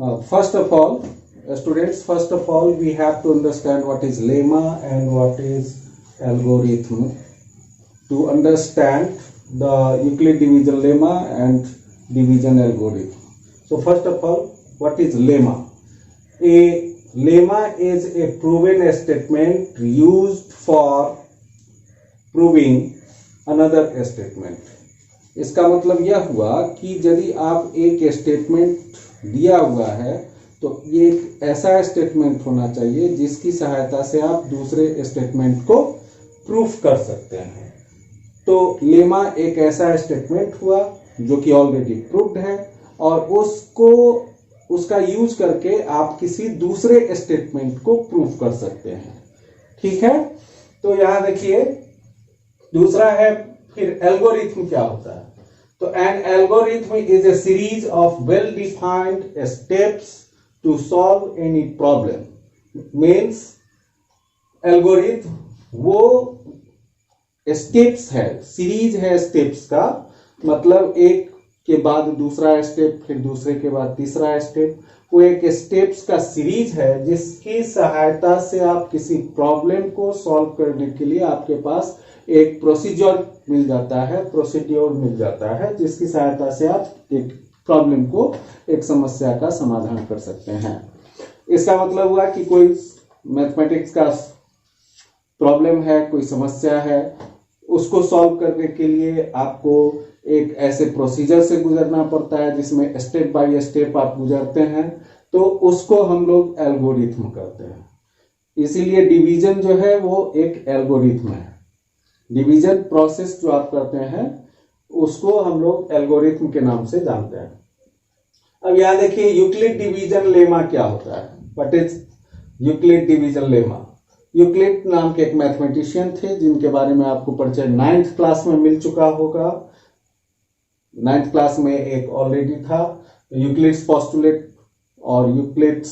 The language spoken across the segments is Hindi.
First of all, students, first of all, we have to understand what is lemma and what is algorithm. To understand the Euclid division lemma and division algorithm. So first of all, what is lemma? A lemma is a proven statement used for proving another statement. इसका मतलब यह हुआ कि यदि आप एक स्टेटमेंट दिया हुआ है तो ये एक ऐसा स्टेटमेंट होना चाहिए जिसकी सहायता से आप दूसरे स्टेटमेंट को प्रूफ कर सकते हैं। तो लेमा एक ऐसा स्टेटमेंट हुआ जो कि ऑलरेडी प्रूव्ड है और उसका यूज करके आप किसी दूसरे स्टेटमेंट को प्रूफ कर सकते हैं। ठीक है, तो यहां देखिए दूसरा है फिर एल्गोरिथम क्या होता है। तो an algorithm is a series of well defined steps to solve any problem. Means algorithm वो स्टेप्स है, सीरीज है स्टेप्स का, मतलब एक के बाद दूसरा स्टेप, फिर दूसरे के बाद तीसरा स्टेप। वो एक स्टेप्स का सीरीज है जिसकी सहायता से आप किसी प्रॉब्लम को सॉल्व करने के लिए आपके पास एक प्रोसीजर मिल जाता है, जिसकी सहायता से आप एक प्रॉब्लम को, एक समस्या का समाधान कर सकते हैं। इसका मतलब हुआ कि कोई मैथमेटिक्स का प्रॉब्लम है, कोई समस्या है, उसको सॉल्व करने के लिए आपको एक ऐसे प्रोसीजर से गुजरना पड़ता है जिसमें स्टेप बाय स्टेप आप गुजरते हैं, तो उसको हम लोग एल्गोरिथम कहते हैं। इसीलिए डिवीजन जो है वो एक एल्गोरिथम है। डिवीजन प्रोसेस जो आप करते हैं उसको हम लोग एल्गोरिथम के नाम से जानते हैं। अब यहां देखिए यूक्लिड डिवीजन लेमा क्या होता है। What is Euclid division lemma? Euclid नाम के एक मैथमेटिशियन थे जिनके बारे में आपको परिचय 9th क्लास में मिल चुका होगा। 9th क्लास में एक ऑलरेडी था, यूक्लिड्स पोस्टुलेट, और यूक्लिड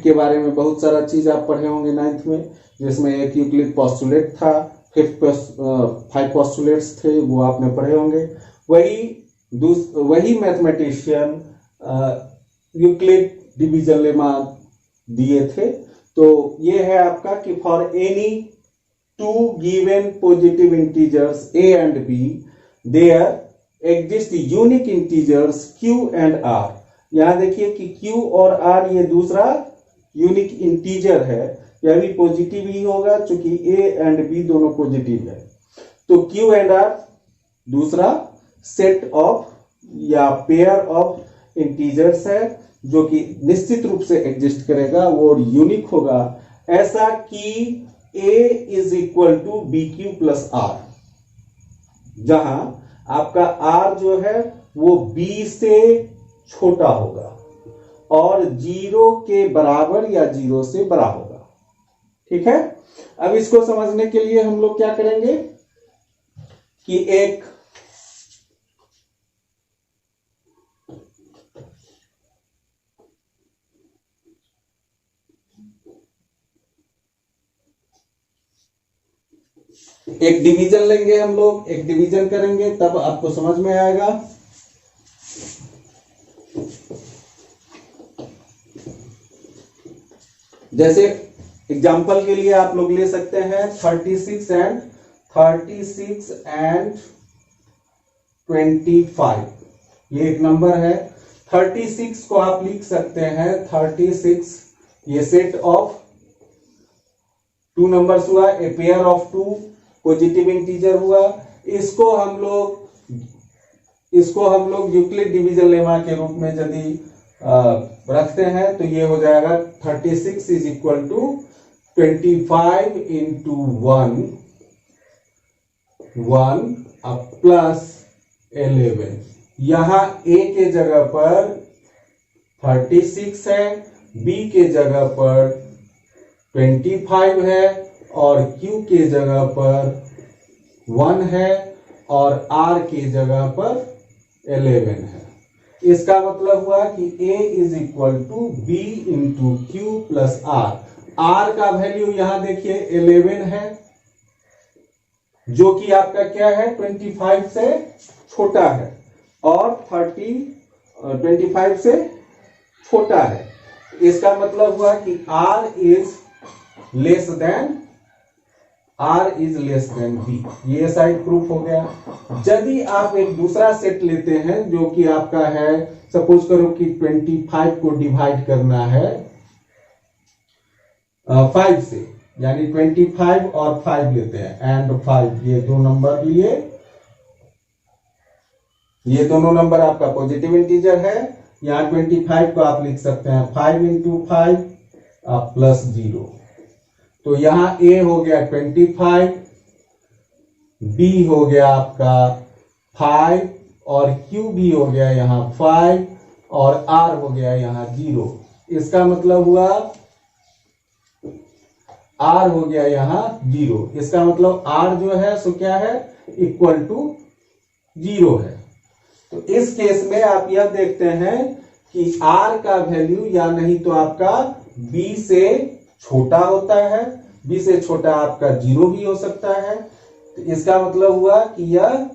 के बारे में बहुत सारा चीज आप पढ़े होंगे 9th में, जिसमें एक यूक्लिड पोस्टुलेट था, 5 पोस्टुलेट्स थे, वो आपने पढ़े होंगे। वही मैथमेटिशियन यूक्लिड डिवीजन लेमा दिए थे। तो ये है आपका कि for any two given positive integers a and b there exist unique integers q and r। यहां देखिए कि q और r ये दूसरा यूनिक इंटीजर है, यह भी पॉजिटिव ही होगा क्योंकि a एंड b दोनों पॉजिटिव है। तो q एंड r दूसरा सेट ऑफ या पेयर ऑफ इंटीजर्स है जो कि निश्चित रूप से एग्जिस्ट करेगा, वो यूनिक होगा, ऐसा कि a is equal to b q plus r, जहां आपका r जो है वो b से छोटा होगा और 0 के बराबर या 0 से बड़ा होगा। ठीक है, अब इसको समझने के लिए हम लोग क्या करेंगे कि एक डिवीजन लेंगे, हम लोग एक डिवीजन करेंगे तब आपको समझ में आएगा। जैसे एग्जांपल के लिए आप लोग ले सकते हैं 36 एंड 25, ये एक नंबर है। 36 को आप लिख सकते हैं 36, ये सेट ऑफ 2 नंबर्स हुआ, a pair of 2 positive integer हुआ। इसको हम लोग यूक्लिड डिवीजन लेमा के रूप में यदि रखते हैं तो ये हो जाएगा 36 is equal to 25 into 1 plus 11। यहां a के जगह पर 36 है, b के जगह पर 25 है और q के जगह पर 1 है और r के जगह पर 11 है। इसका मतलब हुआ कि a is equal to b into q plus r का वैल्यू यहां देखिए 11 है, जो कि आपका क्या है 25 से छोटा है, और 36 25 से छोटा है। इसका मतलब हुआ कि R is less than B। ये साइड प्रूफ हो गया। यदि आप एक दूसरा सेट लेते हैं जो कि आपका है, सपोज करो कि 25 को डिवाइड करना है 5 से, यानी 25 और 5 लेते हैं, एंड 5, ये दो नंबर लिए, ये दोनों नंबर आपका पॉजिटिव इंटीजर है। यहां 25 को आप लिख सकते हैं 5 इंटू 5 प्लस 0। तो यहां A हो गया 25, B हो गया आपका 5 और Q भी हो गया यहां 5 और R हो गया यहां 0। इसका मतलब हुआ R हो गया यहां 0। इसका मतलब R जो है सो क्या है, इक्वल टू 0 है। तो इस केस में आप यह देखते हैं कि R का वैल्यू या नहीं तो आपका B से छोटा होता है, B से छोटा आपका 0 भी हो सकता है। तो इसका मतलब हुआ कि यह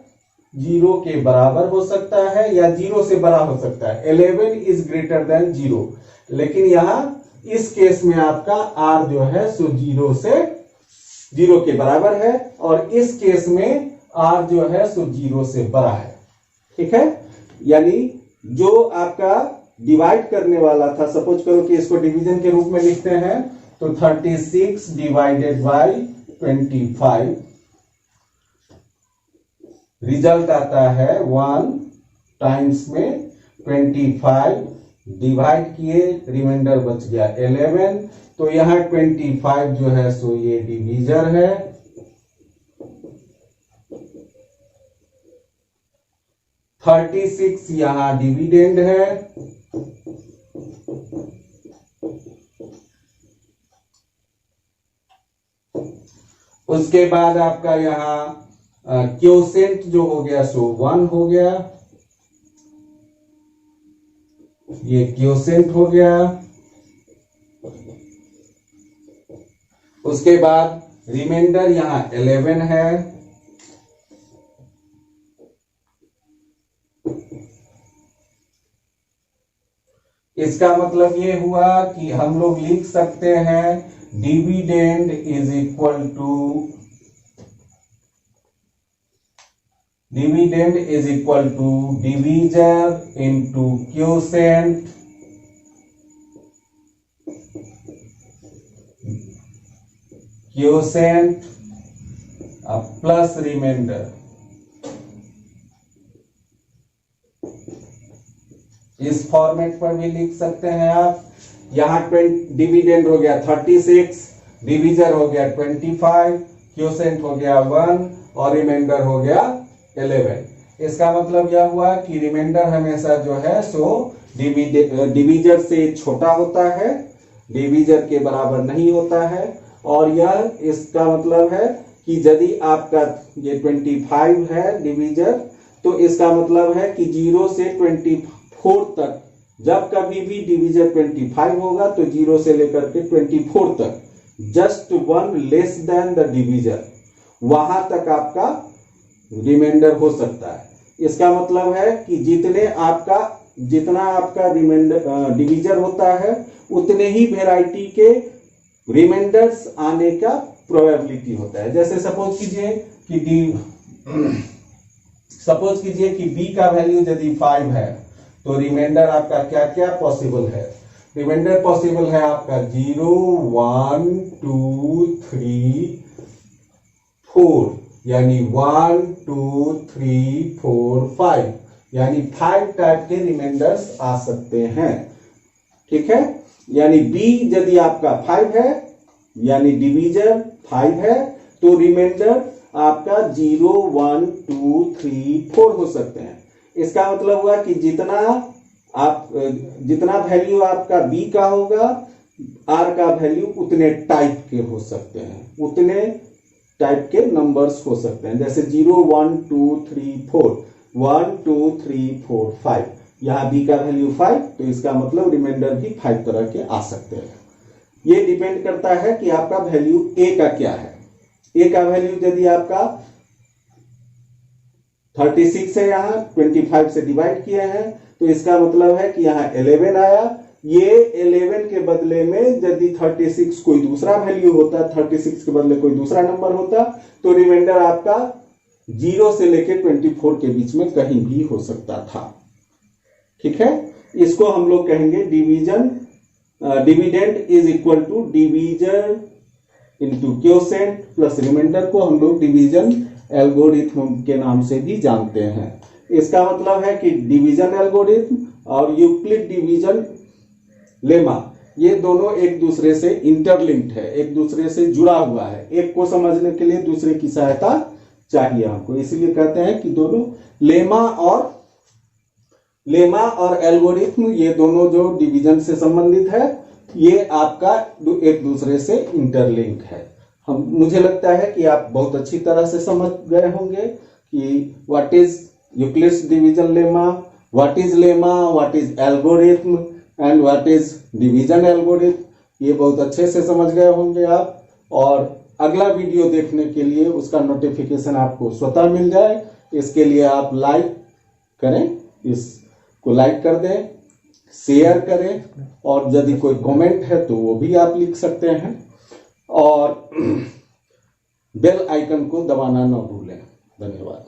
0 के बराबर हो सकता है या 0 से बड़ा हो सकता है। 11 इज ग्रेटर देन 0, लेकिन यहां इस केस में आपका R जो है सो 0 के बराबर है, और इस केस में R जो है सो 0 से बड़ा है। ठीक है, यानी जो आपका डिवाइड करने वाला था, सपोज करो कि इसको डिवीजन के रूप में लिखते हैं, तो 36 डिवाइडेड बाय 25, रिजल्ट आता है 1 टाइम्स में 25 डिवाइड किए, रिमाइंडर बच गया 11। तो यहां 25 जो है सो ये डिवीजर है, 36 यहां डिविडेंड है, उसके बाद आपका यहां क्योसेंट जो हो गया सो 1 हो गया, ये क्योसेंट हो गया। उसके बाद रिमाइंडर यहां 11 है, इसका मतलब ये हुआ कि हम लोग लिख सकते हैं dividend is equal to divisor into quotient plus remainder. इस फॉर्मेट पर भी लिख सकते हैं आप। यहां डिविडेंड हो गया 36, डिवीजर हो गया 25, क्योसेंट हो गया 1 और रिमाइंडर हो गया 11। इसका मतलब यह हुआ कि रिमाइंडर हमेशा जो है सो डिवीजर से छोटा होता है, डिवीजर के बराबर नहीं होता है। और यह इसका मतलब है कि यदि आपका ये 25 है डिवीजर, तो इसका मतलब है कि 0 से 24 तक जब कभी भी डिवीजर 25 होगा तो 0 से लेकर के 24 तक just 1 less than the divisor, वहां तक आपका रिमाइंडर हो सकता है। इसका मतलब है कि जितना आपका रिमाइंडर डिवीजर होता है, उतने ही वेराइटी के रिमाइंडर्स आने का प्रोबेबिलिटी होता है। जैसे सपोज कीजिए कि b का वैल्यू यदि 5 है, तो रिमाइंडर आपका क्या क्या पॉसिबल है। रिमाइंडर पॉसिबल है आपका 0, 1, 2, 3, 4, यानी 1, 2, 3, 4, 5, यानी 5 टाइप के रिमाइंडर्स आ सकते हैं। ठीक है, यानी b यदि आपका 5 है, यानी डिवीजर 5 है, तो रिमाइंडर आपका 0, 1, 2, 3, 4 हो सकते हैं। इसका मतलब हुआ कि जितना वैल्यू आपका b का होगा, r का वैल्यू उतने टाइप के हो सकते हैं, उतने टाइप के नंबर्स हो सकते हैं। जैसे 0, 1, 2, 3, 4, 1, 2, 3, 4, 5, यहाँ b का वैल्यू 5, तो इसका मतलब रिमाइंडर भी 5 तरह के आ सकते हैं। ये डिपेंड करता है कि आपका वैल्यू a का क्या है। a का वैल्यू यदि आपका 36 है, यहाँ 25 से डिवाइड किए हैं, तो इसका मतलब है कि यहाँ 11 आया। ये 11 के बदले में यदि 36 कोई दूसरा वैल्यू होता, 36 के बदले कोई दूसरा नंबर होता, तो रिमाइंडर आपका 0 से लेकर 24 के बीच में कहीं भी हो सकता था। ठीक है, इसको हम लोग कहेंगे dividend is equal to division into quotient plus remainder को हम लोग डिवीजन एल्गोरिथम के नाम से भी जानते हैं। इसका मतलब है कि डिवीजन एल्गोरिथम और यूक्लिड डिवीजन लेमा ये दोनों एक दूसरे से इंटरलिंक्ड है, एक दूसरे से जुड़ा हुआ है। एक को समझने के लिए दूसरे की सहायता चाहिए हमको, इसलिए कहते हैं कि दोनों लेमा और एल्गोरिथम ये दोनों जो डिवीजन से संबंधित है, ये आपका एक दूसरे से इंटरलिंक है। मुझे लगता है कि आप बहुत अच्छी तरह से समझ गए होंगे कि what is Euclid's division lemma, what is lemma, what is algorithm and what is division algorithm. ये बहुत अच्छे से समझ गए होंगे आप, और अगला वीडियो देखने के लिए उसका नोटिफिकेशन आपको स्वतः मिल जाए। इसके लिए आप लाइक करें, इसको लाइक कर दें, शेयर करें, और यदि कोई कमेंट है तो वो भी आप लिख सकते हैं, और बेल आइकन को दबाना न भूलें। धन्यवाद।